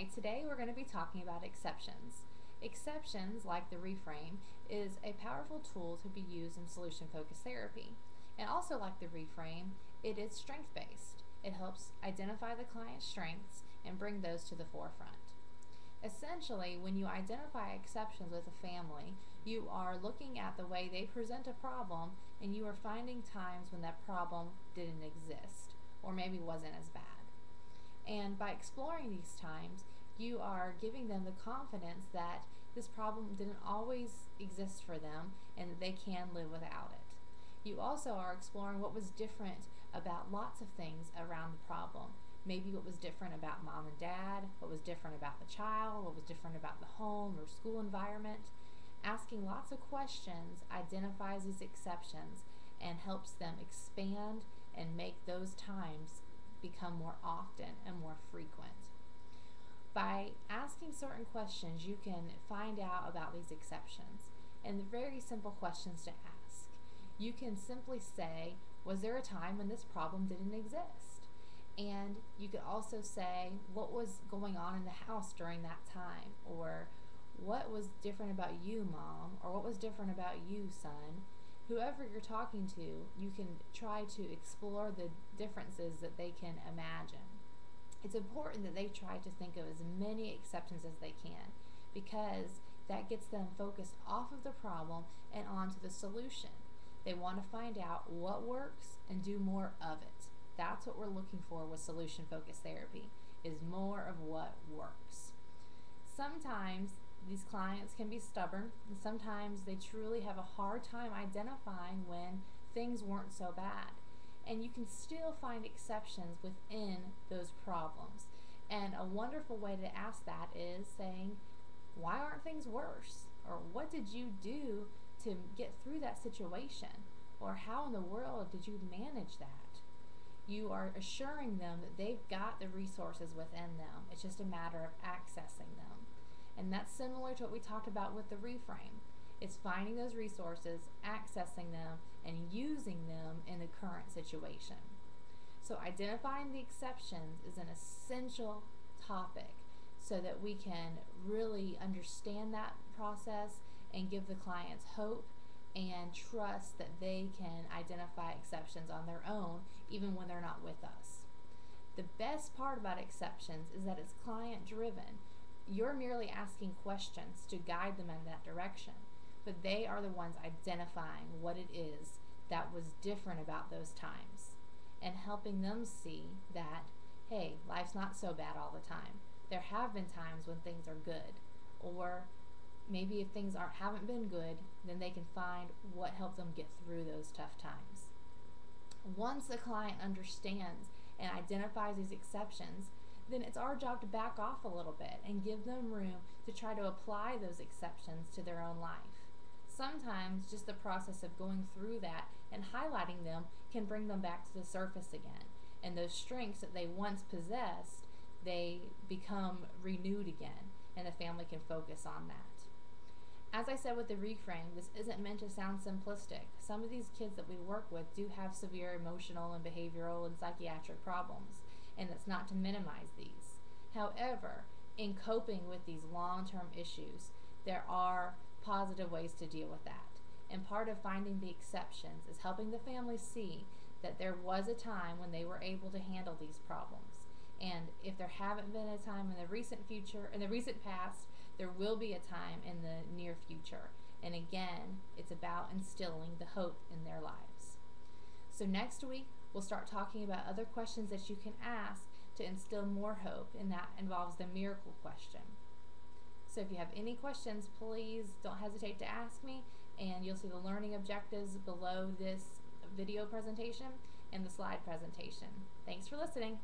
Hi, today we're going to be talking about exceptions. Exceptions, like the reframe, is a powerful tool to be used in solution-focused therapy. And also like the reframe, it is strength-based. It helps identify the client's strengths and bring those to the forefront. Essentially, when you identify exceptions with a family, you are looking at the way they present a problem and you are finding times when that problem didn't exist or maybe wasn't as bad. And by exploring these times, you are giving them the confidence that this problem didn't always exist for them and that they can live without it. You also are exploring what was different about lots of things around the problem. Maybe what was different about mom and dad, what was different about the child, what was different about the home or school environment. Asking lots of questions identifies these exceptions and helps them expand and make those times become more often and more frequent. By asking certain questions, you can find out about these exceptions, and they're very simple questions to ask. You can simply say, was there a time when this problem didn't exist? And you could also say, what was going on in the house during that time? Or what was different about you, mom? Or what was different about you, son? Whoever you're talking to, you can try to explore the differences that they can imagine. It's important that they try to think of as many exceptions as they can, because that gets them focused off of the problem and onto the solution. They want to find out what works and do more of it. That's what we're looking for with solution-focused therapy, is more of what works. Sometimes these clients can be stubborn, and sometimes they truly have a hard time identifying when things weren't so bad. And you can still find exceptions within those problems. And a wonderful way to ask that is saying, why aren't things worse? Or what did you do to get through that situation? Or how in the world did you manage that? You are assuring them that they've got the resources within them. It's just a matter of accessing them. And that's similar to what we talked about with the reframe. It's finding those resources, accessing them, and using them in the current situation. So identifying the exceptions is an essential topic so that we can really understand that process and give the clients hope and trust that they can identify exceptions on their own even when they're not with us. The best part about exceptions is that it's client driven. You're merely asking questions to guide them in that direction, but they are the ones identifying what it is that was different about those times and helping them see that, hey, life's not so bad all the time. There have been times when things are good, or maybe if things haven't been good, then they can find what helped them get through those tough times. Once a client understands and identifies these exceptions, then it's our job to back off a little bit and give them room to try to apply those exceptions to their own life. Sometimes just the process of going through that and highlighting them can bring them back to the surface again. And those strengths that they once possessed, they become renewed again, and the family can focus on that. As I said with the reframe, this isn't meant to sound simplistic. Some of these kids that we work with do have severe emotional and behavioral and psychiatric problems, and it's not to minimize these. However, in coping with these long-term issues, there are positive ways to deal with that. And part of finding the exceptions is helping the family see that there was a time when they were able to handle these problems. And if there haven't been a time in the recent future, in the recent past, there will be a time in the near future. And again, it's about instilling the hope in their lives. So next week, we'll start talking about other questions that you can ask to instill more hope, and that involves the miracle question. So if you have any questions, please don't hesitate to ask me, and you'll see the learning objectives below this video presentation and the slide presentation. Thanks for listening.